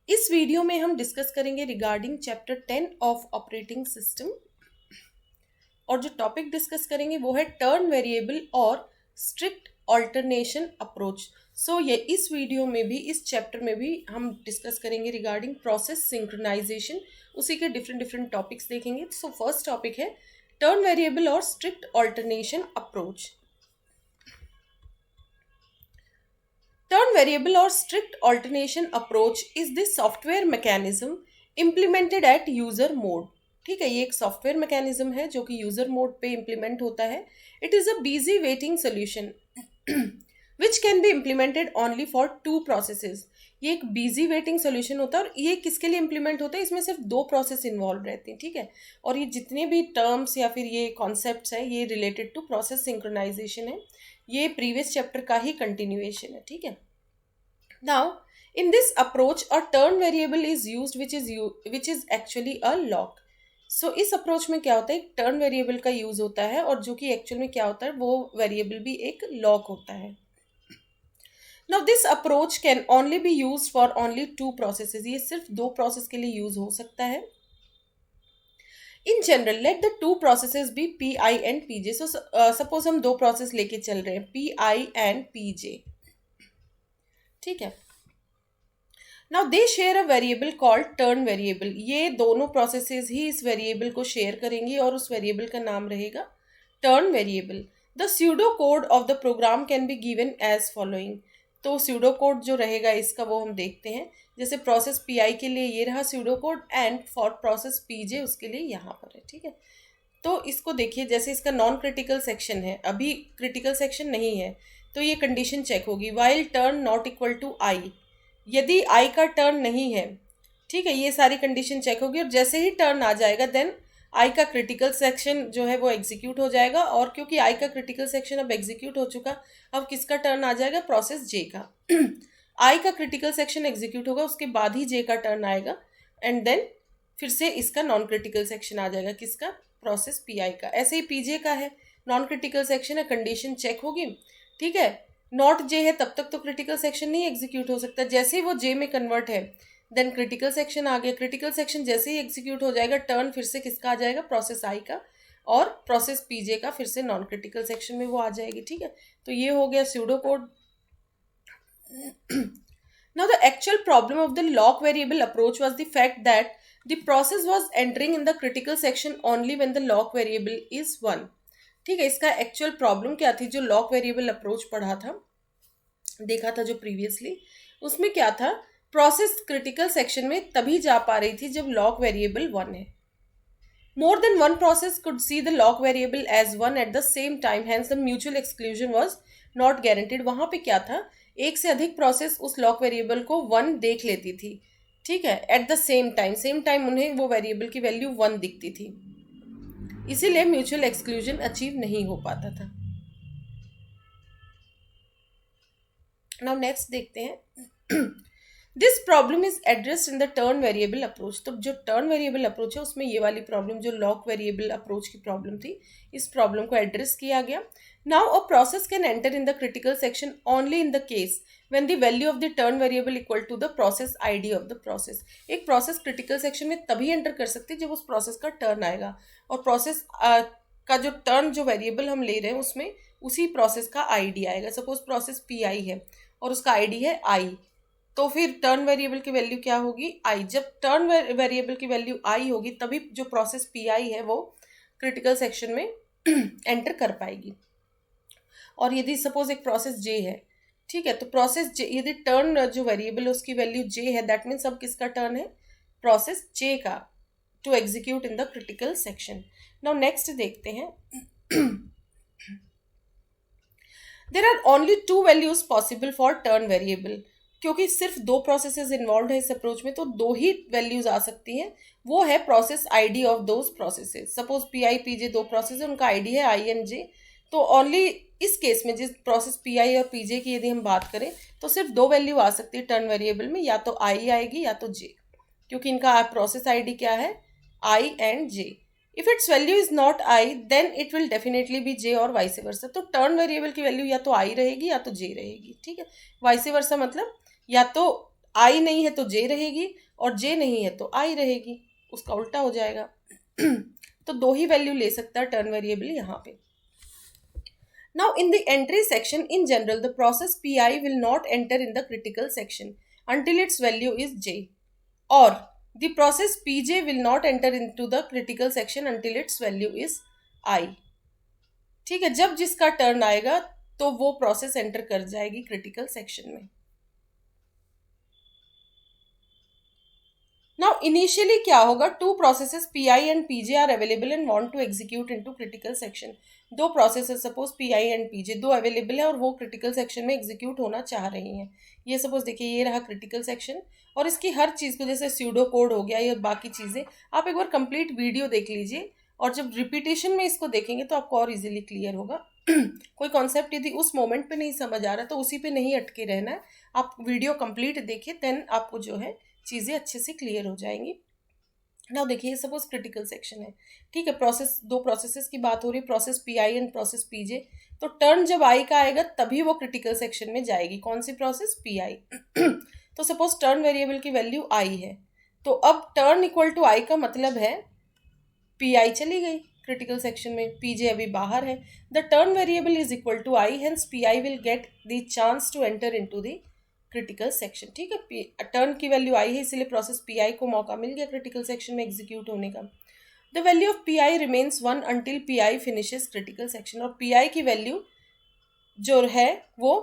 इस वीडियो में हम डिस्कस करेंगे regarding chapter 10 of operating system. और जो टॉपिक डिस्कस करेंगे वो है टर्न वेरिएबल और स्ट्रिक्ट ऑल्टरनेशन अप्रोच। सो ये इस वीडियो में भी, इस चैप्टर में भी हम डिस्कस करेंगे रिगार्डिंग प्रोसेस सिंक्रोनाइजेशन। उसी के डिफरेंट डिफरेंट टॉपिक्स देखेंगे। सो फर्स्ट टॉपिक है टर्न वेरिएबल और strict alternation approach. Turn variable or strict alternation approach is the software mechanism implemented at user mode। ठीक है, ये एक सॉफ्टवेयर मैकेनिज्म है जो कि यूजर मोड पे इम्प्लीमेंट होता है। It is a busy waiting solution which can be implemented only for two processes. ये एक बिजी वेटिंग सोल्यूशन होता है और ये किसके लिए इम्प्लीमेंट होता है, इसमें सिर्फ दो प्रोसेस इन्वॉल्व रहते हैं। ठीक है, और ये जितने भी टर्म्स या फिर ये कॉन्सेप्ट्स हैं ये रिलेटेड टू प्रोसेस सिंक्रोनाइजेशन है। ये प्रीवियस चैप्टर का ही कंटिन्यूएशन है। ठीक है, now in this approach a turn variable is used which is actually a lock। सो इस अप्रोच में क्या होता है, एक टर्न वेरिएबल का यूज होता है और जो कि एक्चुअल में क्या होता है वो वेरिएबल भी एक लॉक होता है। Now this approach can only be use for only two processes. ये सिर्फ दो प्रोसेस के लिए यूज हो सकता है। In general let the two processes be P I and P J. So suppose हम दो प्रोसेस लेके चल रहे हैं, P I and P J. ठीक है, now they share a variable called turn variable. ये दोनों प्रोसेसेस ही इस वेरिएबल को शेयर करेंगी और उस वेरिएबल का नाम रहेगा turn variable. The pseudo code of the program can be given as following. तो स्यूडो कोड जो रहेगा इसका वो हम देखते हैं। जैसे प्रोसेस पी आई के लिए ये रहा pseudo code and for process P जे उसके लिए यहाँ पर है। ठीक है, तो इसको देखिए, जैसे इसका नॉन क्रिटिकल सेक्शन है, अभी क्रिटिकल सेक्शन नहीं है, तो ये कंडीशन चेक होगी while turn not equal to I. यदि आई का टर्न नहीं है, ठीक है, ये सारी कंडीशन चेक होगी और जैसे ही टर्न आ जाएगा देन आई का क्रिटिकल सेक्शन जो है वो एग्जीक्यूट हो जाएगा। और क्योंकि आई का क्रिटिकल सेक्शन अब एग्जीक्यूट हो चुका, अब किसका टर्न आ जाएगा, प्रोसेस जे का। आई का क्रिटिकल सेक्शन एग्जीक्यूट होगा, उसके बाद ही जे का टर्न आएगा एंड देन फिर से इसका नॉन क्रिटिकल सेक्शन आ जाएगा, किसका, प्रोसेस पी आई का। ऐसे ही पीजे का है, नॉन क्रिटिकल सेक्शन है, कंडीशन चेक होगी। ठीक है, नॉट जे है तब तक तो क्रिटिकल सेक्शन नहीं एग्जीक्यूट हो सकता। जैसे ही वो जे में कन्वर्ट है देन क्रिटिकल सेक्शन आ गया। क्रिटिकल सेक्शन जैसे ही एग्जीक्यूट हो जाएगा टर्न फिर से किसका आ जाएगा, प्रोसेस आई का, और प्रोसेस पीजे का फिर से नॉन क्रिटिकल सेक्शन में वो आ जाएगी। ठीक है, तो ये हो गया pseudo code. Now the actual problem of the lock variable approach was the fact that the process was entering in the critical section only when the lock variable is 1। ठीक है, इसका एक्चुअल प्रॉब्लम क्या थी, जो lock variable approach पढ़ा था, देखा था जो प्रीवियसली, उसमें क्या था, प्रोसेस क्रिटिकल सेक्शन में तभी जा पा रही थी जब लॉक वेरिएबल 1 है। More than one process could see the lock variable as 1 at the same time, hence the mutual exclusion was not guaranteed. वहां पे क्या था, एक से अधिक प्रोसेस उस लॉक वेरिएबल को 1 देख लेती थी। ठीक है, एट द सेम टाइम उन्हें वो वेरिएबल की वैल्यू 1 दिखती थी, इसीलिए म्यूचुअल एक्सक्लूजन अचीव नहीं हो पाता था। नाउ नेक्स्ट देखते हैं, this problem is addressed in the turn variable approach. तो जो टर्न वेरिएबल अप्रोच है उसमें ये वाली प्रॉब्लम, जो लॉक वेरिएबल अप्रोच की प्रॉब्लम थी, इस प्रॉब्लम को एड्रेस किया गया। Now a process can enter in the critical section only in the case when the value of the turn variable equal to the process id of the process। एक process critical section में तभी enter कर सकती है जब उस process का turn आएगा, और प्रोसेस का जो टर्न जो वेरिएबल हम ले रहे हैं उसमें उसी प्रोसेस का आईडी आएगा। सपोज प्रोसेस पी आई है और उसका आईडी है आई, तो फिर टर्न वेरिएबल की वैल्यू क्या होगी, आई। जब टर्न वेरिएबल की वैल्यू आई होगी तभी जो प्रोसेस पी आई है वो क्रिटिकल सेक्शन में एंटर कर पाएगी। और यदि सपोज एक प्रोसेस जे है, ठीक है, तो प्रोसेस जे, यदि टर्न जो वेरिएबल है उसकी वैल्यू जे है, दैट मीन्स अब किसका टर्न है, प्रोसेस जे का, to execute in the critical section. Now next देखते हैं, there are only two values possible for turn variable. क्योंकि सिर्फ दो प्रोसेसेस इन्वॉल्व है इस अप्रोच में, तो दो ही वैल्यूज आ सकती हैं, वो है process ID of those processes. Suppose P I P J दो प्रोसेस है, उनका आईडी है आई एंड जे, तो ओनली इस केस में जिस प्रोसेस पी आई और पी जे की यदि हम बात करें तो सिर्फ दो वैल्यू आ सकती है टर्न वेरिएबल में, या तो आई आएगी या तो जे, क्योंकि इनका प्रोसेस आईडी क्या है, I and J. If its value is not I then it will definitely be J और वाइस वर्सा। तो टर्न वेरिएबल की वैल्यू या तो आई रहेगी या तो जे रहेगी। ठीक है, वाइस वर्सा मतलब या तो आई नहीं है तो जे रहेगी, और जे नहीं है तो आई रहेगी, उसका उल्टा हो जाएगा। तो दो ही वैल्यू ले सकता है टर्न वेरिएबल यहाँ पे। Now, in the entry section, in general, the process pi will not enter in the critical section until its value is j, or the process pj will not enter into the critical section until its value is I. ठीक है, जब जिसका turn आएगा तो वो process enter कर जाएगी critical section में। नाउ इनिशियली क्या होगा, two processes P I and P J are available and want to execute into critical section. दो processes suppose P I and P J दो अवेलेबल है और वो क्रिटिकल सेक्शन में एग्जीक्यूट होना चाह रही हैं। ये सपोज देखिए ये रहा क्रिटिकल सेक्शन, और इसकी हर चीज़ को जैसे स्यूडो कोड हो गया या बाकी चीज़ें आप एक बार कंप्लीट वीडियो देख लीजिए, और जब रिपीटेशन में इसको देखेंगे तो आपको और इजीली क्लियर होगा। कोई कॉन्सेप्ट यदि उस मोमेंट पे नहीं समझ आ रहा तो उसी पे नहीं अटके रहना है, आप वीडियो कंप्लीट देखिए, देन आपको जो है चीज़ें अच्छे से क्लियर हो जाएंगी। नाउ देखिए सपोज क्रिटिकल सेक्शन है, ठीक है, प्रोसेस दो प्रोसेसेस की बात हो रही है, process P I and process P जे। तो टर्न जब आई का आएगा तभी वो क्रिटिकल सेक्शन में जाएगी। कौन सी प्रोसेस, पी आई। तो सपोज टर्न वेरिएबल की वैल्यू आई है, तो अब टर्न इक्वल टू आई का मतलब है पी आई चली गई क्रिटिकल सेक्शन में, पी जे अभी बाहर है। The turn variable is equal to I, hence P I will get the chance to enter into the critical section. ठीक है, टर्न की वैल्यू आई है इसलिए प्रोसेस पी आई को मौका मिल गया क्रिटिकल सेक्शन में एग्जीक्यूट होने का। The value of P I remains 1 until P I finishes critical section, और पी आई की वैल्यू जो है वो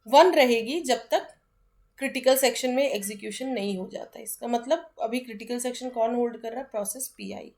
1 रहेगी जब तक क्रिटिकल सेक्शन में एग्जीक्यूशन नहीं हो जाता। इसका मतलब अभी क्रिटिकल सेक्शन कौन होल्ड कर रहा है, प्रोसेस पी आई।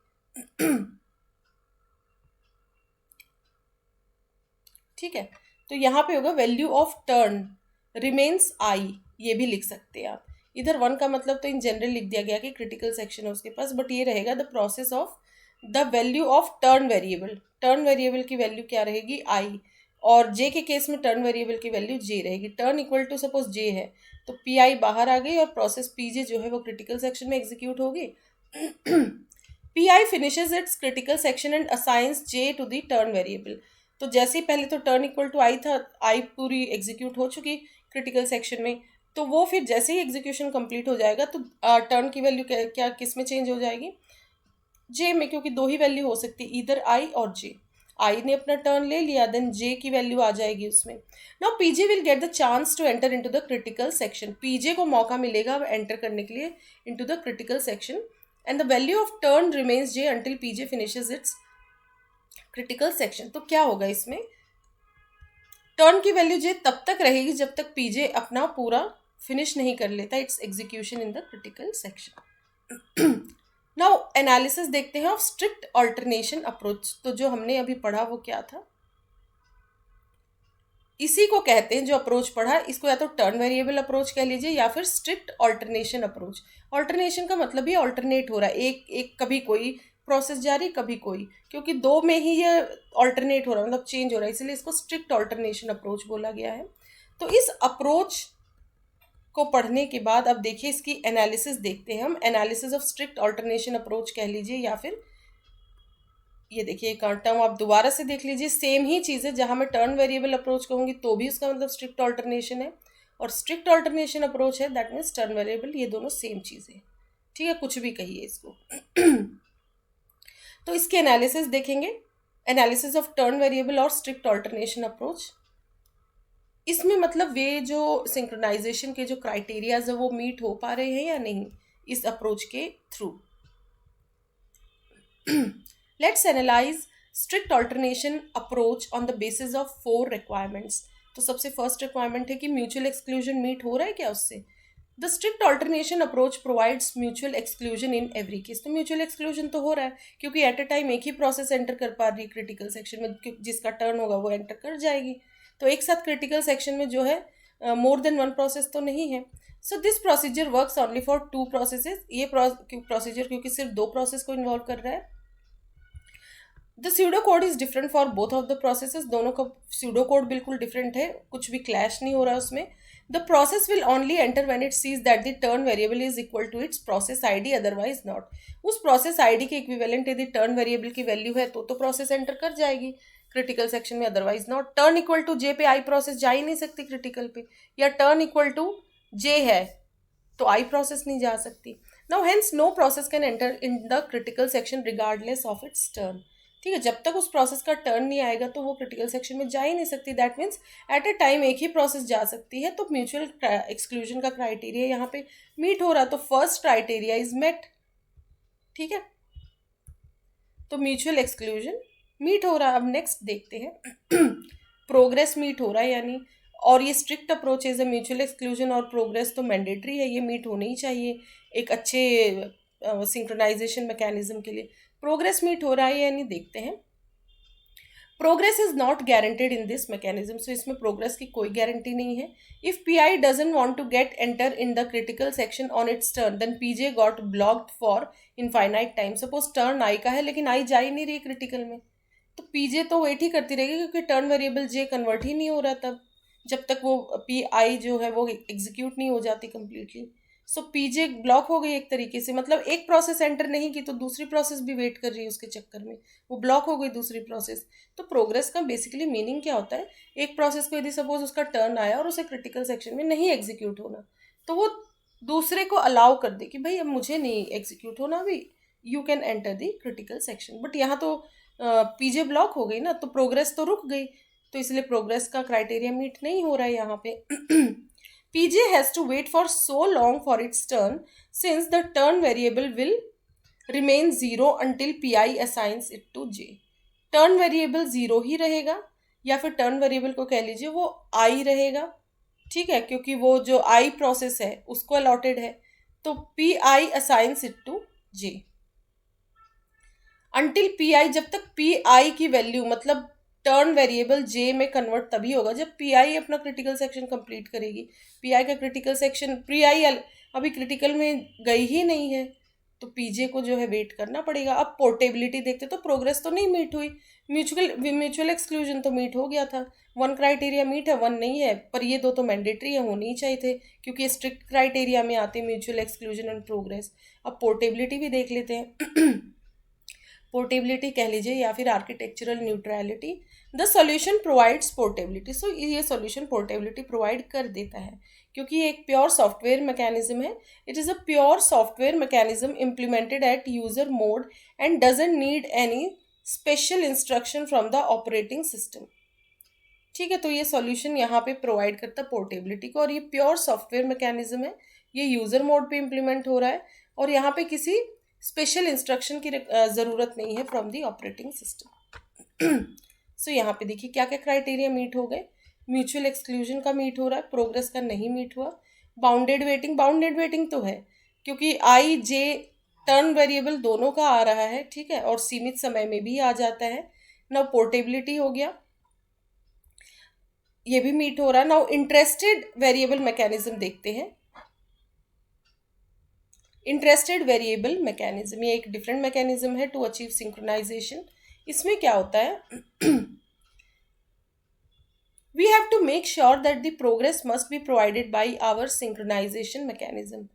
ठीक है, तो यहाँ पे होगा वैल्यू ऑफ टर्न रिमेन्स आई, ये भी लिख सकते हैं आप। इधर 1 का मतलब तो इन जनरल लिख दिया गया कि क्रिटिकल सेक्शन है उसके पास, बट ये रहेगा the process of the value of turn variable. Turn variable की वैल्यू क्या रहेगी, आई, और जे के केस में टर्न वेरिएबल की वैल्यू जे रहेगी। टर्न इक्वल टू सपोज जे है तो पी आई बाहर आ गई और प्रोसेस पी जे जो है वो क्रिटिकल सेक्शन में एग्जीक्यूट होगी। P I finishes its critical section and assigns J to the turn variable. तो जैसे ही पहले तो टर्न इक्वल टू आई था, आई पूरी एग्जीक्यूट हो चुकी क्रिटिकल सेक्शन में, तो वो फिर जैसे ही एग्जीक्यूशन कंप्लीट हो जाएगा तो टर्न की वैल्यू क्या किस में चेंज हो जाएगी, जे में, क्योंकि दो ही वैल्यू हो सकती है, इधर आई और जे। आई ने अपना टर्न ले लिया, देन जे की वैल्यू आ जाएगी उसमें। Now PJ will get the chance to enter into the critical section. PJ को मौका मिलेगा एंटर करने के लिए into the critical section, and the value of turn remains J until PJ finishes its critical section. तो क्या होगा इसमें, टर्न की वैल्यू जे तब तक रहेगी जब तक पीजे अपना पूरा फिनिश नहीं कर लेता it's execution in the critical section. Now analysis देखते हैं ऑफ स्ट्रिक्ट ऑल्टरनेशन अप्रोच। तो जो हमने अभी पढ़ा वो क्या था, इसी को कहते हैं, जो अप्रोच पढ़ा इसको या तो टर्न वेरिएबल अप्रोच कह लीजिए या फिर स्ट्रिक्ट ऑल्टरनेशन अप्रोच। ऑल्टरनेशन का मतलब ही ऑल्टरनेट हो रहा है, एक कभी कोई प्रोसेस जारी कभी कोई, क्योंकि दो में ही ये ऑल्टरनेट हो रहा है, मतलब चेंज हो रहा है, इसलिए इसको स्ट्रिक्ट ऑल्टरनेशन अप्रोच बोला गया है। तो इस अप्रोच को पढ़ने के बाद अब देखिए इसकी एनालिसिस देखते हैं हम। Analysis of strict alternation approach कह लीजिए, या फिर ये देखिए एक टर्म आप दोबारा से देख लीजिए, सेम ही चीज़ है। जहाँ मैं टर्न वेरिएबल अप्रोच कहूँगी तो भी उसका मतलब स्ट्रिक्ट ऑल्टरनेशन है, और स्ट्रिक्ट ऑल्टरनेशन अप्रोच है दैट मीन्स टर्न वेरिएबल, ये दोनों सेम चीज़ है। ठीक है, कुछ भी कहिए इसको। तो इसके एनालिसिस देखेंगे, एनालिसिस ऑफ टर्न वेरिएबल और स्ट्रिक्ट ऑल्टरनेशन अप्रोच। इसमें मतलब वे जो सिंक्रोनाइजेशन के जो क्राइटेरियाज है वो मीट हो पा रहे हैं या नहीं इस अप्रोच के through. Let's analyse strict alternation approach on the basis of 4 requirements. तो सबसे फर्स्ट रिक्वायरमेंट है कि म्यूचुअल एक्सक्लूजन मीट हो रहा है क्या उससे। The strict alternation approach provides mutual exclusion in every case. तो म्यूचुअल एक्सक्लूजन तो हो रहा है क्योंकि एट अ टाइम एक ही प्रोसेस एंटर कर पा रही है क्रिटिकल सेक्शन में, जिसका टर्न होगा वो एंटर कर जाएगी। तो एक साथ क्रिटिकल सेक्शन में जो है मोर देन 1 प्रोसेस तो नहीं है। So this procedure works only for 2 processes. ये प्रोसीजर क्योंकि सिर्फ 2 प्रोसेस को इन्वॉल्व कर रहा है। The pseudo code is different for both of the processes. दोनों का स्यूडो कोड बिल्कुल डिफरेंट है, कुछ भी क्लैश नहीं हो रहा है उसमें। The process will only enter when it sees that the turn variable is equal to its process ID, otherwise not. उस प्रोसेस आईडी के इक्विवेलेंट यदि टर्न वेरिएबल की वैल्यू है तो प्रोसेस एंटर कर जाएगी क्रिटिकल सेक्शन में, otherwise not. Turn equal to J पे आई प्रोसेस जा ही नहीं सकती क्रिटिकल पे, या टर्न इक्वल टू जे है तो आई प्रोसेस नहीं जा सकती. Now hence no process can enter in the critical section regardless of its turn. ठीक है, जब तक उस प्रोसेस का टर्न नहीं आएगा तो वो क्रिटिकल सेक्शन में जा ही नहीं सकती. That means at a time एक ही प्रोसेस जा सकती है. तो म्यूचुअल एक्सक्लूजन का क्राइटेरिया यहाँ पे मीट हो रहा, तो फर्स्ट क्राइटेरिया इज मेट. ठीक है, तो म्यूचुअल एक्सक्लूजन मीट हो रहा. अब नेक्स्ट देखते हैं प्रोग्रेस मीट हो रहा है यानी, और ये स्ट्रिक्ट अप्रोच है. म्यूचुअल एक्सक्लूजन और प्रोग्रेस तो मैंडेटरी है, ये मीट होने ही चाहिए एक अच्छे सिंक्रोनाइजेशन मैकेनिज्म के लिए. प्रोग्रेस मीट हो रहा है यानी देखते हैं. Progress is not guaranteed in this mechanism. So इसमें प्रोग्रेस की कोई गारंटी नहीं है. If P I doesn't want to get enter in the critical section on its turn then PJ got blocked for infinite time. Suppose turn I का है लेकिन आई जा ही नहीं रही क्रिटिकल में, तो पीजे तो वेट ही करती रहेगी क्योंकि टर्न वेरिएबल जे कन्वर्ट ही नहीं हो रहा तब, जब तक वो पी आई जो है वो एग्जीक्यूट नहीं हो जाती कंप्लीटली. सो पीजे ब्लॉक हो गई एक तरीके से. मतलब एक प्रोसेस एंटर नहीं की तो दूसरी प्रोसेस भी वेट कर रही है उसके चक्कर में, वो ब्लॉक हो गई दूसरी प्रोसेस. तो प्रोग्रेस का बेसिकली मीनिंग क्या होता है, एक प्रोसेस को यदि सपोज उसका टर्न आया और उसे क्रिटिकल सेक्शन में नहीं एग्जीक्यूट होना, तो वो दूसरे को अलाउ कर दे कि भाई अब मुझे नहीं एग्जीक्यूट होना, अभी you can enter the critical section. But यहाँ तो पीजे ब्लॉक हो गई ना, तो प्रोग्रेस तो रुक गई, तो इसलिए प्रोग्रेस का क्राइटेरिया मीट नहीं हो रहा है यहाँ पे. PJ has to wait for so long for its turn since the turn variable will remain 0 until PI assigns it to J. Turn variable 0 ही रहेगा या फिर टर्न वेरिएबल को कह लीजिए वो I रहेगा. ठीक है, क्योंकि वो जो I प्रोसेस है उसको अलॉटेड है, तो PI assigns it to J. Until PI, जब तक PI की वैल्यू मतलब टर्न वेरिएबल जे में कन्वर्ट तभी होगा जब पी आई अपना क्रिटिकल सेक्शन कंप्लीट करेगी. पी आई का क्रिटिकल सेक्शन, पी आई अभी क्रिटिकल में गई ही नहीं है, तो पीजे को जो है वेट करना पड़ेगा. अब पोर्टेबिलिटी देखते तो प्रोग्रेस तो नहीं मीट हुई, म्यूचुअल एक्सक्लूजन तो मीट हो गया था. वन क्राइटेरिया मीट है, वन नहीं है, पर ये दो तो मैंडेटरी है, होने ही चाहिए थे क्योंकि ये स्ट्रिक्ट क्राइटेरिया में आते हैं, म्यूचुअल एक्सक्लूजन एंड प्रोग्रेस. अब पोर्टेबिलिटी भी देख लेते हैं. पोर्टेबिलिटी कह लीजिए या फिर architectural neutrality. The solution provides portability. So ये सॉल्यूशन पोर्टेबिलिटी प्रोवाइड कर देता है क्योंकि ये एक प्योर सॉफ्टवेयर मैकेनिज्म है. It is a pure software mechanism implemented at user mode and doesn't need any special instruction from the operating system. ठीक है, तो ये सॉल्यूशन यहाँ पे प्रोवाइड करता है पोर्टेबिलिटी को, और ये प्योर सॉफ्टवेयर मैकेनिज्म है, ये यूजर मोड पे इम्प्लीमेंट हो रहा है और यहाँ पे किसी स्पेशल इंस्ट्रक्शन की ज़रूरत नहीं है फ्रॉम दी ऑपरेटिंग सिस्टम. सो यहाँ पे देखिए क्या क्या क्राइटेरिया मीट हो गए. म्यूचुअल एक्सक्लूजन का मीट हो रहा है, प्रोग्रेस का नहीं मीट हुआ. बाउंडेड वेटिंग तो है क्योंकि आई जे टर्न वेरिएबल दोनों का आ रहा है. ठीक है, और सीमित समय में भी आ जाता है. नाउ पोर्टेबिलिटी हो गया, ये भी मीट हो रहा है. नाउ इंटरेस्टेड वेरिएबल मैकेनिज्म देखते हैं. इंटरेस्टेड वेरिएबल मैकेनिज्म ये एक डिफरेंट मैकेनिज्म है टू अचीव सिंक्रोनाइजेशन. इसमें क्या होता है, we have to make sure that the progress must be provided by our synchronization mechanism.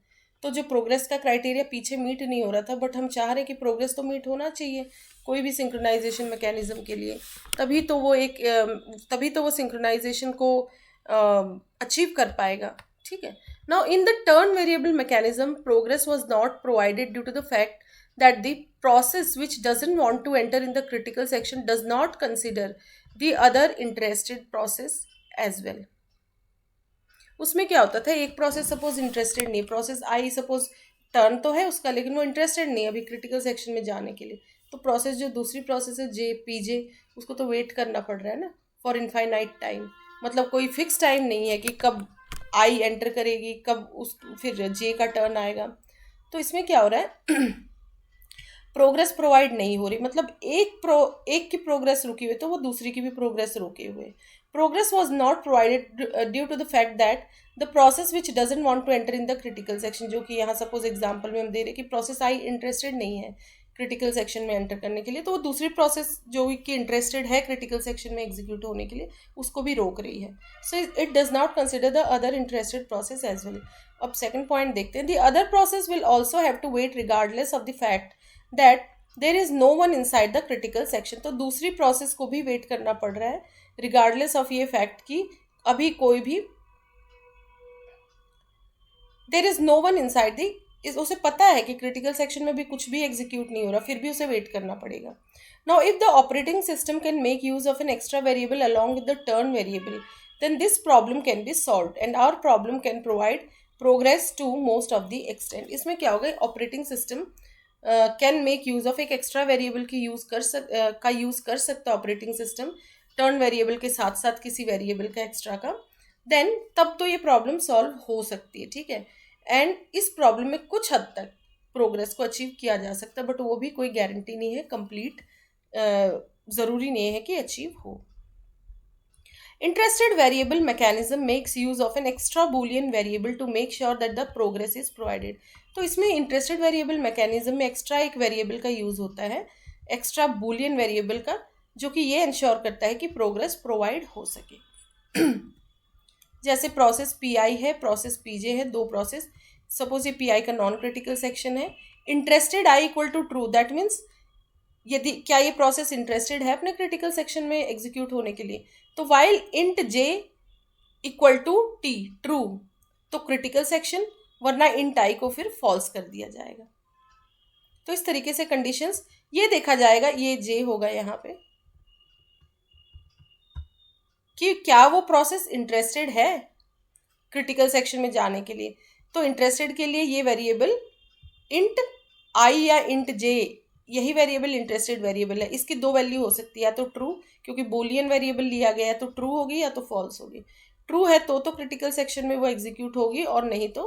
तो जो प्रोग्रेस का क्राइटेरिया पीछे मीट नहीं हो रहा था, बट हम चाह रहे हैं कि प्रोग्रेस तो मीट होना चाहिए कोई भी सिंक्रोनाइजेशन मैकेनिज्म के लिए, तभी तो वो सिंक्रोनाइजेशन को अचीव कर पाएगा. ठीक है, now in the turn variable mechanism progress was not provided due to the fact that the process which doesn't want to enter in the critical section does not consider the other interested process as well. उसमें क्या होता था, एक process suppose interested नहीं, process I suppose turn तो है उसका लेकिन वो इंटरेस्टेड नहीं अभी क्रिटिकल सेक्शन में जाने के लिए, तो प्रोसेस जो दूसरी प्रोसेस है जे पीजे उसको तो वेट करना पड़ रहा है ना फॉर इनफाइनाइट टाइम. मतलब कोई फिक्स टाइम नहीं है कि कब आई एंटर करेगी, कब उस फिर जे का टर्न आएगा. तो इसमें क्या हो रहा है, प्रोग्रेस प्रोवाइड नहीं हो रही, मतलब एक की प्रोग्रेस रुकी हुई तो वो दूसरी की भी प्रोग्रेस रुके हुए. Progress was not provided due to the fact that the process which doesn't want to enter in the critical section, जो कि यहाँ सपोज एग्जांपल में हम दे रहे कि प्रोसेस आई इंटरेस्टेड नहीं है क्रिटिकल सेक्शन में एंटर करने के लिए, तो वो दूसरी प्रोसेस जो कि इंटरेस्टेड है क्रिटिकल सेक्शन में एग्जीक्यूट होने के लिए उसको भी रोक रही है. So it does not consider the other interested process as well. अब सेकंड पॉइंट देखते हैं. The other process will also have to wait regardless of the fact that there is no one inside the critical section. तो दूसरी process को भी wait करना पड़ रहा है रिगार्डलेस ऑफ ये फैक्ट कि अभी कोई भी there is no one inside the, उसे पता है कि क्रिटिकल सेक्शन में भी कुछ भी एग्जीक्यूट नहीं हो रहा, फिर भी उसे वेट करना पड़ेगा. Now if the operating system can make use of N extra variable along with the turn variable, then this problem can be solved and our problem can provide progress to most of the extent. इसमें क्या होगा, operating system can make use of एक extra variable की use कर सकता है operating system turn variable के साथ साथ किसी वेरिएबल का एक्स्ट्रा का, देन तब तो ये प्रॉब्लम सॉल्व हो सकती है. ठीक है, एंड इस प्रॉब्लम में कुछ हद तक प्रोग्रेस को अचीव किया जा सकता है, बट वो भी कोई गारंटी नहीं है, कंप्लीट ज़रूरी नहीं है कि अचीव हो. Interested variable mechanism makes use of an extra boolean variable to make sure that the progress is provided. तो इसमें इंटरेस्टेड वेरिएबल मैकेनिज्म में एक्स्ट्रा एक वेरिएबल का यूज होता है, एक्स्ट्रा बूलियन वेरिएबल का, जो कि ये इंश्योर करता है कि प्रोग्रेस प्रोवाइड हो सके. जैसे प्रोसेस पी आई है, प्रोसेस पी जे है, दो प्रोसेस. सपोज ये पी आई का नॉन क्रिटिकल सेक्शन है. Interested I equal to true, that means यदि क्या ये प्रोसेस इंटरेस्टेड है अपने क्रिटिकल सेक्शन में एग्जीक्यूट होने के लिए, तो while int J equal to T true, तो क्रिटिकल सेक्शन, वरना इंट आई को फिर फॉल्स कर दिया जाएगा. तो इस तरीके से कंडीशंस ये देखा जाएगा, ये जे होगा यहाँ पे कि क्या वो प्रोसेस इंटरेस्टेड है क्रिटिकल सेक्शन में जाने के लिए. तो इंटरेस्टेड के लिए ये वेरिएबल इंट आई या इंट जे, यही वेरिएबल इंटरेस्टेड वेरिएबल है. इसकी दो वैल्यू हो सकती है, या तो ट्रू, क्योंकि बोलियन वेरिएबल लिया गया है तो ट्रू होगी, या तो फॉल्स होगी. ट्रू है तो क्रिटिकल सेक्शन में वो एग्जीक्यूट होगी, और नहीं तो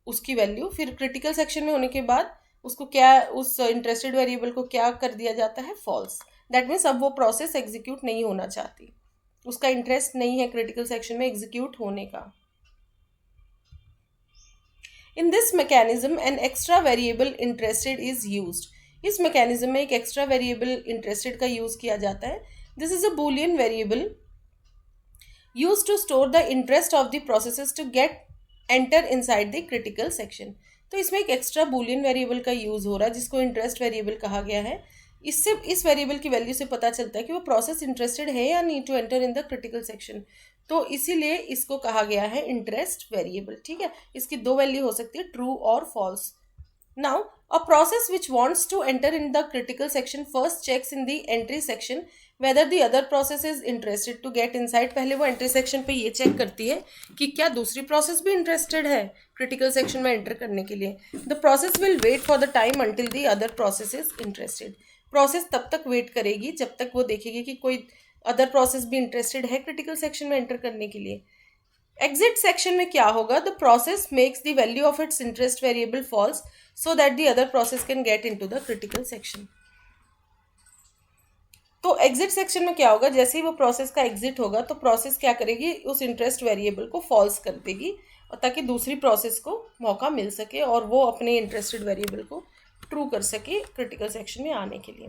उसकी वैल्यू फिर क्रिटिकल सेक्शन में होने के बाद उसको क्या, उस इंटरेस्टेड वेरिएबल को क्या कर दिया जाता है, फॉल्स. दैट मीन्स अब वो प्रोसेस एग्जीक्यूट नहीं होना चाहती, उसका इंटरेस्ट नहीं है क्रिटिकल सेक्शन में एग्जीक्यूट होने का. In this mechanism an extra variable interested is used. इस मैकेनिज्म में एक एक्स्ट्रा वेरिएबल इंटरेस्टेड का यूज किया जाता है. This is a boolean variable use to store the interest of the processes to get enter inside the critical section. तो इसमें एक एक्स्ट्रा बूलियन वेरिएबल का यूज हो रहा है जिसको इंटरेस्ट वेरिएबल कहा गया है. इससे इस वेरिएबल की वैल्यू से पता चलता है कि वो प्रोसेस इंटरेस्टेड है या नहीं to enter in the critical section. तो इसीलिए इसको कहा गया है इंटरेस्ट वेरिएबल. ठीक है, इसकी दो वैल्यू हो सकती है, ट्रू और false. Now, a process which wants to enter in the critical section first checks in the entry section whether the other process is interested to get inside. पहले वो entry section पे ये check करती है कि क्या दूसरी process भी interested है critical section में enter करने के लिए. The process will wait for the time until the other process is interested. Process तब तक wait करेगी जब तक वो देखेगी कि कोई other process भी interested है critical section में enter करने के लिए. एग्जिट सेक्शन में क्या होगा, the process makes the value of its interest variable false so that the other process can get into the critical section. तो एग्जिट सेक्शन में क्या होगा, जैसे ही वो प्रोसेस का एग्जिट होगा तो प्रोसेस क्या करेगी, उस इंटरेस्ट वेरिएबल को फॉल्स कर देगी, और ताकि दूसरी प्रोसेस को मौका मिल सके और वो अपने इंटरेस्टेड वेरिएबल को ट्रू कर सके क्रिटिकल सेक्शन में आने के लिए.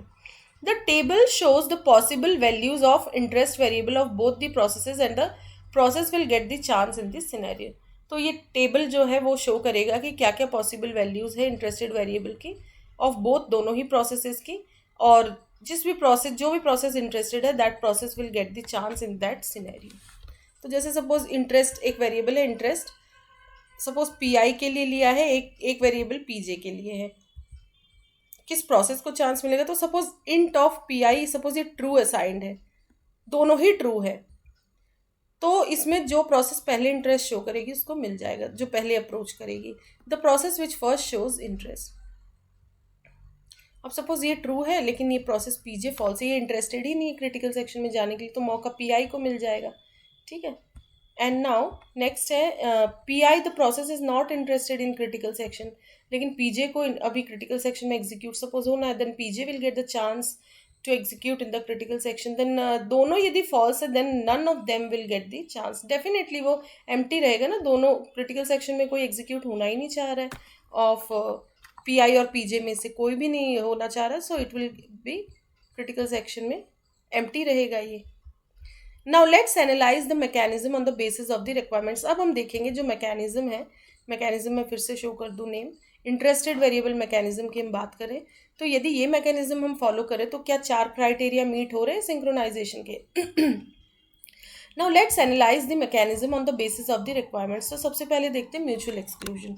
The table shows the possible values of interest variable of both the processes and the process will get the chance in this scenario. तो ये टेबल जो है वो शो करेगा कि क्या क्या पॉसिबल वैल्यूज है इंटरेस्टेड वेरिएबल की ऑफ बोथ, दोनों ही प्रोसेसेस की, और जो भी प्रोसेस इंटरेस्टेड है that process will get the chance in that scenario. तो जैसे सपोज इंटरेस्ट एक वेरिएबल है, इंटरेस्ट सपोज पी आई के लिए लिया है, एक वेरिएबल पी जे के लिए है, किस प्रोसेस को चांस मिलेगा. तो suppose int of P I, suppose ये ट्रू असाइंड है, दोनों ही ट्रू है, तो इसमें जो प्रोसेस पहले इंटरेस्ट शो करेगी उसको मिल जाएगा, जो पहले अप्रोच करेगी. The process which first shows interest. अब सपोज ये ट्रू है लेकिन ये प्रोसेस पीजे फॉल्स है, ये इंटरेस्टेड ही नहीं है क्रिटिकल सेक्शन में जाने के लिए, तो मौका पी आई को मिल जाएगा. ठीक है, एंड नाउ नेक्स्ट है P I, the process is not interested in critical section, लेकिन पीजे को अभी क्रिटिकल सेक्शन में एग्जीक्यूट सपोज होना है, then P J will get the chance to execute in the critical section. then दोनों यदि false है then none of them will get the chance. definitely वो empty रहेगा ना, दोनों critical section में कोई execute होना ही नहीं चाह रहा है, of PI और PJ में से कोई भी नहीं होना चाह रहा है, so it will be critical section में empty रहेगा ये. now let's analyze the mechanism on the basis of the requirements. अब हम देखेंगे जो mechanism है, mechanism में फिर से शो कर दूँ नेम, इंटरेस्टेड वेरिएबल मैकेनिज्म की हम बात करें तो यदि ये मैकेनिज्म हम फॉलो करें तो क्या चार क्राइटेरिया मीट हो रहे हैं सिंक्रोनाइजेशन के. Now let's analyze the mechanism on the basis of the requirements. तो सबसे पहले देखते हैं mutual exclusion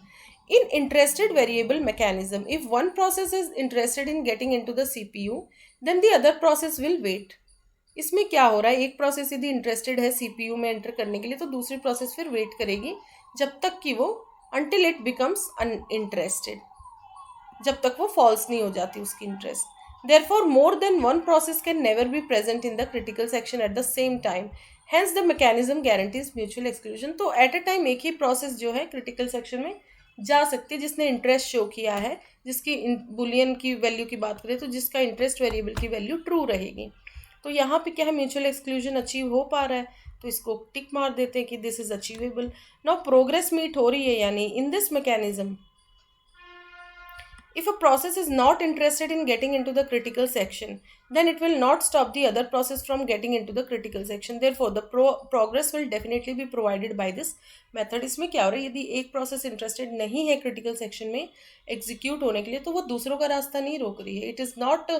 in interested variable mechanism. If one process is interested in getting into the CPU then the other process will wait. इसमें क्या हो रहा है, एक प्रोसेस यदि इंटरेस्टेड है सीपीयू में एंटर करने के लिए तो दूसरी प्रोसेस फिर वेट करेगी जब तक कि वो until it becomes uninterested, जब तक वो फॉल्स नहीं हो जाती उसकी interest. therefore more than one process can never be present in the critical section at the same time, hence the mechanism guarantees mutual exclusion। तो एट अ टाइम एक ही process जो है क्रिटिकल सेक्शन में जा सकती है जिसने इंटरेस्ट शो किया है, जिसकी बुलियन की वैल्यू की बात करें तो जिसका इंटरेस्ट वेरिएबल की वैल्यू ट्रू रहेगी। तो यहाँ पे क्या है, म्यूचुअल एक्सक्लूजन अचीव हो पा रहा है तो इसको टिक मार देते हैं कि this is achievable. Now progress meet हो रही है, यानी in this mechanism if a process is not interested in getting into the critical section then it will not stop the other process from getting into the critical section, therefore the progress will definitely be provided by this method। इसमें क्या हो रहा है, यदि एक process interested नहीं है critical section में एग्जीक्यूट होने के लिए तो वो दूसरों का रास्ता नहीं रोक रही है। It is not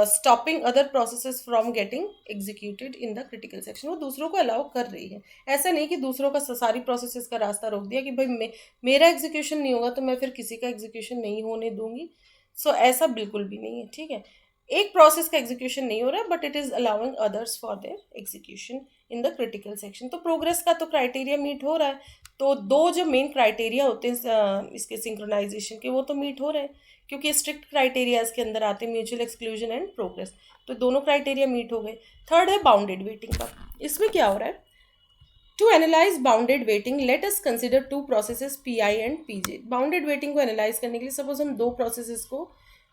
stopping other processes from getting executed in the critical section, वो दूसरों को अलाउ कर रही है। ऐसा नहीं कि दूसरों का सारी प्रोसेसेस का रास्ता रोक दिया कि भाई मेरा एग्जीक्यूशन नहीं होगा तो मैं फिर किसी का एग्जीक्यूशन नहीं होने दूंगी। सो ऐसा बिल्कुल भी नहीं है, ठीक है। एक प्रोसेस का एग्जीक्यूशन नहीं हो रहा है but it is allowing others for their execution in the critical section. तो प्रोग्रेस का तो क्राइटेरिया मीट हो रहा है। तो दो जो मेन क्राइटेरिया होते हैं इसके सिंक्रोनाइजेशन के वो तो मीट हो रहे हैं क्योंकि स्ट्रिक्ट क्राइटेरियाज के अंदर आते हैं म्यूचुअल एक्सक्लूजन एंड प्रोग्रेस। तो दोनों क्राइटेरिया मीट हो गए। थर्ड है बाउंडेड वेटिंग का। इसमें क्या हो रहा है, to analyze bounded waiting let us consider two processes P I and P J. Bounded waiting को एनालाइज करने के लिए सपोज हम दो प्रोसेसेस को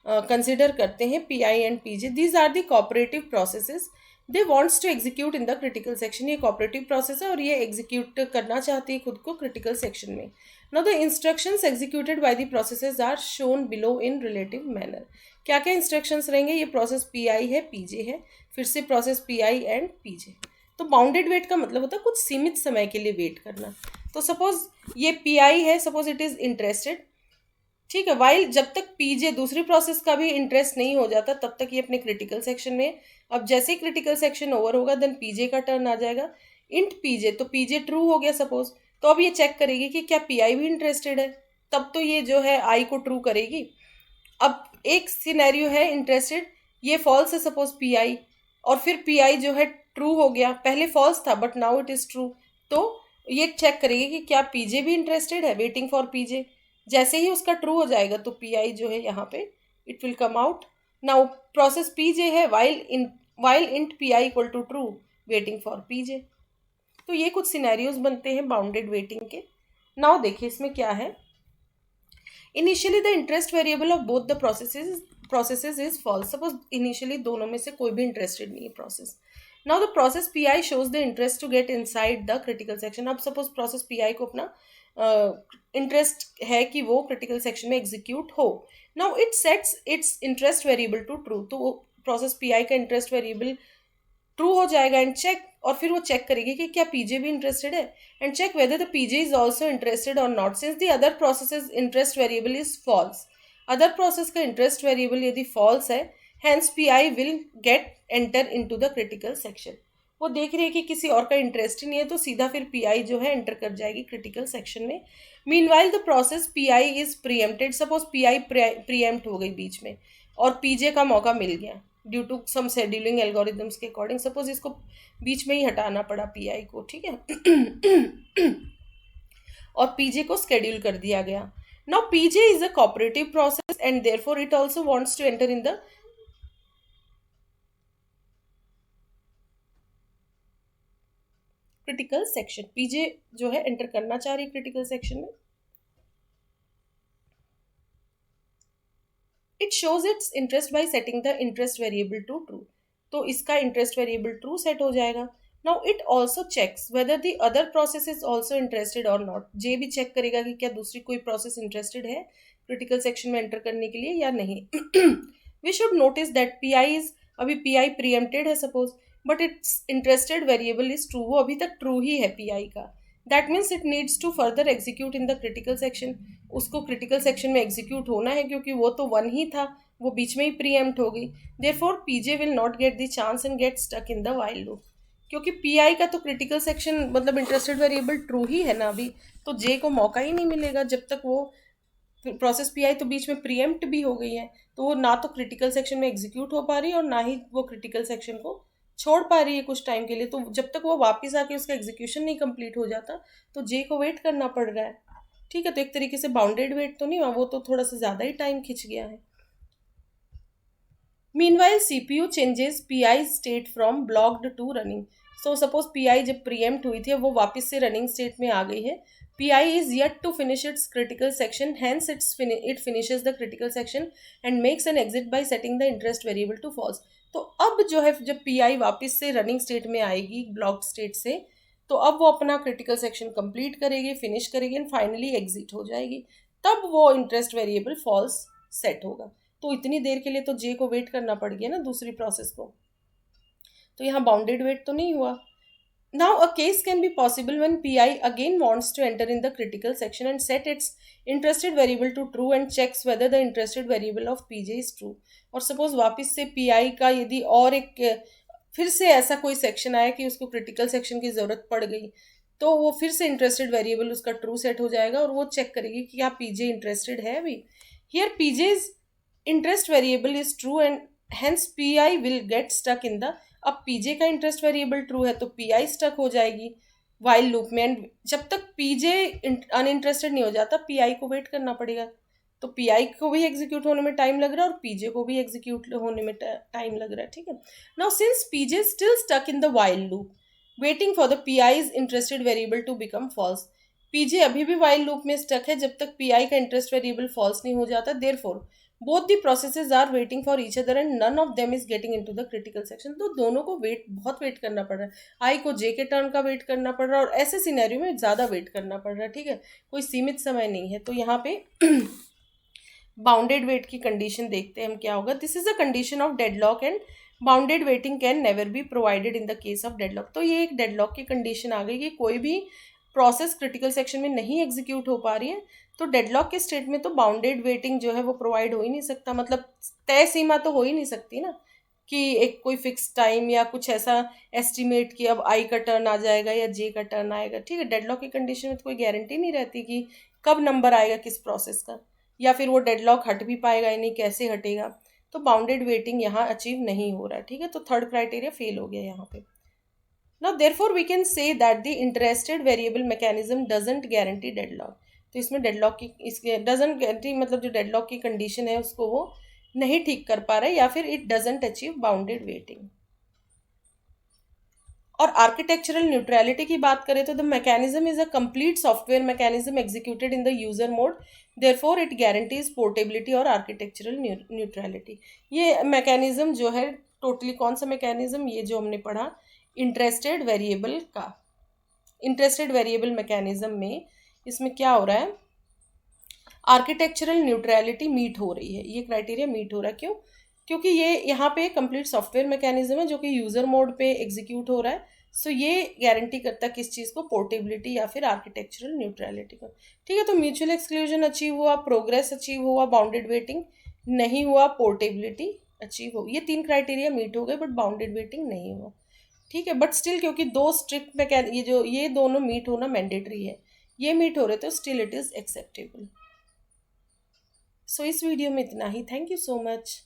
कंसिडर करते हैं P I and P J. These are the cooperative processes they wants to execute in the critical section. ये कोऑपरेटिव प्रोसेस है और ये एग्जीक्यूट करना चाहती है खुद को क्रिटिकल सेक्शन में। Now the instructions executed by the processes are shown below in relative manner. क्या क्या इंस्ट्रक्शंस रहेंगे, ये प्रोसेस पी आई है पी जे है, फिर से process P I and P जे। तो बाउंडेड वेट का मतलब होता है कुछ सीमित समय के लिए वेट करना। तो सपोज ये पी आई है, सपोज इट इज़ इंटरेस्टेड, ठीक है, वाइल जब तक पीजे दूसरी प्रोसेस का भी इंटरेस्ट नहीं हो जाता तब तक ये अपने क्रिटिकल सेक्शन में। अब जैसे ही क्रिटिकल सेक्शन ओवर होगा देन पीजे का टर्न आ जाएगा। इंट पीजे, तो पीजे ट्रू हो गया सपोज, तो अब ये चेक करेगी कि क्या पी आई भी इंटरेस्टेड है, तब तो ये जो है आई को ट्रू करेगी। अब एक सिनेरियो है इंटरेस्टेड, ये फॉल्स है सपोज पी आई, और फिर पी आई जो है ट्रू हो गया, पहले फॉल्स था but now it is true, तो ये चेक करेगी कि क्या पीजे भी इंटरेस्टेड है, वेटिंग फॉर पीजे। जैसे ही उसका ट्रू हो जाएगा तो पी आई जो है यहाँ पे it will come out. Now process PJ है while int P I equal to true, waiting for PJ. तो ये कुछ सिनेरियोज बनते हैं बाउंडेड वेटिंग के। नाउ देखिए इसमें क्या है, initially the interest variable of both the processes is false. Suppose initially दोनों में से कोई भी इंटरेस्टेड नहीं है process. Now the process P I shows the interest to get inside the critical section. अब सपोज प्रोसेस पी आई को अपना इंटरेस्ट है कि वो क्रिटिकल सेक्शन में एग्जीक्यूट हो। Now it sets its interest variable to true, तो process P I का इंटरेस्ट वेरिएबल ट्रू हो जाएगा एंड चेक, और फिर वो चेक करेगी कि क्या पीजे भी इंटरेस्टेड है and check whether the PJ is also interested और not. Since the other process interest variable is false, other process का इंटरेस्ट वेरिएबल यदि फॉल्स है hence P I will get enter into the critical section. वो देख रही है कि किसी और का इंटरेस्ट ही नहीं है तो सीधा फिर पी आई जो है एंटर कर जाएगी क्रिटिकल सेक्शन में। Meanwhile the process P I is preempted. Suppose P I preempt हो गई बीच में और पीजे का मौका मिल गया due to some scheduling algorithms के अकॉर्डिंग। सपोज इसको बीच में ही हटाना पड़ा पी आई को, ठीक है, और पीजे को स्केड्यूल कर दिया गया। Now PJ is a cooperative process and therefore it also wants to enter in the critical section. PJ जो है एंटर करना चाह रही है क्रिटिकल सेक्शन में। It shows its interest by setting the interest variable to true, तो इसका interest variable true set हो जाएगा। Now it also checks whether the other process is also interested और नॉट। जे भी चेक करेगा कि क्या दूसरी कोई प्रोसेस इंटरेस्टेड है क्रिटिकल सेक्शन में एंटर करने के लिए या नहीं। We should notice that P I is, अभी पी आई प्रीएम्प्टेड है suppose, but its interested variable is true, वो अभी तक ट्रू ही है पी आई का। That means it needs to further execute in the critical section. उसको critical section में एग्जीक्यूट होना है क्योंकि वो तो वन ही था, वो बीच में ही प्रीएम्प्ट हो गई। Therefore P J will not get the chance and get stuck in the while loop, क्योंकि पीआई का तो क्रिटिकल सेक्शन मतलब इंटरेस्टेड वेरिएबल ट्रू ही है ना अभी, तो जे को मौका ही नहीं मिलेगा जब तक वो प्रोसेस पीआई तो बीच में प्रीएम्प्ट भी हो गई है, तो वो ना तो क्रिटिकल सेक्शन में एग्जीक्यूट हो पा रही है और ना ही वो क्रिटिकल सेक्शन को छोड़ पा रही है कुछ टाइम के लिए। तो जब तक वो वापस आके उसका एग्जीक्यूशन नहीं कंप्लीट हो जाता तो जे को वेट करना पड़ रहा है। ठीक है, तो एक तरीके से बाउंडेड वेट तो नहीं हुआ, वो तो थोड़ा सा ज़्यादा ही टाइम खिंच गया है। Meanwhile, CPU changes PI state from blocked to running. So suppose PI जब preempt हुई थी वो वापस से running state में आ गई है. PI is yet to finish its critical section, hence it finishes the critical section and makes an exit by setting the interest variable to false. तो अब जो है जब PI वापस से running state में आएगी blocked state से, तो अब वो अपना critical section complete करेगी, finish करेगी and finally exit हो जाएगी, तब वो interest variable false set होगा। तो इतनी देर के लिए तो जे को वेट करना पड़ गया ना दूसरी प्रोसेस को, तो यहाँ बाउंडेड वेट तो नहीं हुआ। Now a case can be possible when P I again wants to enter in the critical section and set its interested variable to true and checks whether the interested variable of P J is true. और suppose वापस से pi का यदि और एक फिर से ऐसा कोई सेक्शन आया कि उसको क्रिटिकल सेक्शन की जरूरत पड़ गई, तो वो फिर से इंटरेस्टेड वेरिएबल उसका ट्रू सेट हो जाएगा और वो चेक करेगी कि क्या पीजे इंटरेस्टेड है अभी। Here PGs interest variable is true and hence pi will get stuck in the, अब pj का इंटरेस्ट वेरिएबल ट्रू है तो pi स्टक हो जाएगी वाइल लूप में, एंड जब तक pj अनइंटरेस्टेड नहीं हो जाता pi को वेट करना पड़ेगा। तो pi को भी एग्जीक्यूट होने में टाइम लग रहा है और pj को भी एग्जीक्यूट होने में टाइम लग रहा है। ठीक है, now since pj still stuck in the while loop waiting for the pi's interested variable to become false, pj अभी भी वाइल लूप में स्टक है जब तक pi का इंटरेस्ट वेरिएबल फॉल्स नहीं हो जाता। Therefore both the processes are waiting for each other and none of them is getting into the critical section। तो दोनों को बहुत वेट करना पड़ रहा है, आई को जे के टर्न का वेट करना पड़ रहा है और ऐसे सिनेरियो में ज़्यादा वेट करना पड़ रहा है। ठीक है, कोई सीमित समय नहीं है। तो यहाँ पे बाउंडेड वेट की कंडीशन देखते हैं हम क्या होगा। This is a condition of deadlock and bounded waiting can never be provided in the case of deadlock. तो ये एक डेडलॉक की कंडीशन आ गई कि कोई भी प्रोसेस क्रिटिकल सेक्शन में नहीं एग्जीक्यूट हो पा रही है, तो डेडलॉक के स्टेट में तो बाउंडेड वेटिंग जो है वो प्रोवाइड हो ही नहीं सकता, मतलब तय सीमा तो हो ही नहीं सकती ना कि एक कोई फिक्स टाइम या कुछ ऐसा एस्टिमेट कि अब आई का टर्न आ जाएगा या जे का टर्न आएगा। ठीक है, डेडलॉक की कंडीशन में तो कोई गारंटी नहीं रहती कि कब नंबर आएगा किस प्रोसेस का, या फिर वो डेडलॉक हट भी पाएगा या नहीं, कैसे हटेगा। तो बाउंडेड वेटिंग यहाँ अचीव नहीं हो रहा है। ठीक है, तो थर्ड क्राइटेरिया फेल हो गया यहाँ पे। Now therefore we can say that the interested variable mechanism doesn't guarantee deadlock। तो इसमें डेडलॉक की इसके डजंट गारंटी मतलब जो डेडलॉक की कंडीशन है उसको वो नहीं ठीक कर पा रहा है, या फिर it doesn't achieve bounded waiting. और आर्किटेक्चरल न्यूट्रलिटी की बात करें तो the mechanism is a complete software mechanism executed in the user mode, therefore it guarantees portability और आर्किटेक्चरल न्यूट्रलिटी। ये मैकेनिज्म जो है टोटली कौन सा मैकेनिज्म, ये जो हमने पढ़ा इंटरेस्टेड वेरिएबल का, इंटरेस्टेड वेरिएबल मैकेनिज्म में इसमें क्या हो रहा है, आर्किटेक्चरल न्यूट्रलिटी मीट हो रही है, ये क्राइटेरिया मीट हो रहा है। क्यों? क्योंकि ये यहाँ पे कंप्लीट सॉफ्टवेयर मैकेनिज्म है जो कि यूजर मोड पे एग्जीक्यूट हो रहा है। सो ये गारंटी करता है किस चीज़ को, पोर्टेबिलिटी या फिर आर्किटेक्चरल न्यूट्रलिटी को। ठीक है, तो म्यूचुअल एक्सक्लूजन अचीव हुआ, प्रोग्रेस अचीव हुआ, बाउंडेड वेटिंग नहीं हुआ, पोर्टेबिलिटी अचीव हो, ये तीन क्राइटेरिया मीट हो गए बट बाउंडेड वेटिंग नहीं हुआ। ठीक है, बट स्टिल क्योंकि दो स्ट्रिक्ट मैकेन ये दोनों मीट होना मैंडेटरी है, ये मीट हो रहे तो still it is acceptable. So इस वीडियो में इतना ही। Thank you so much.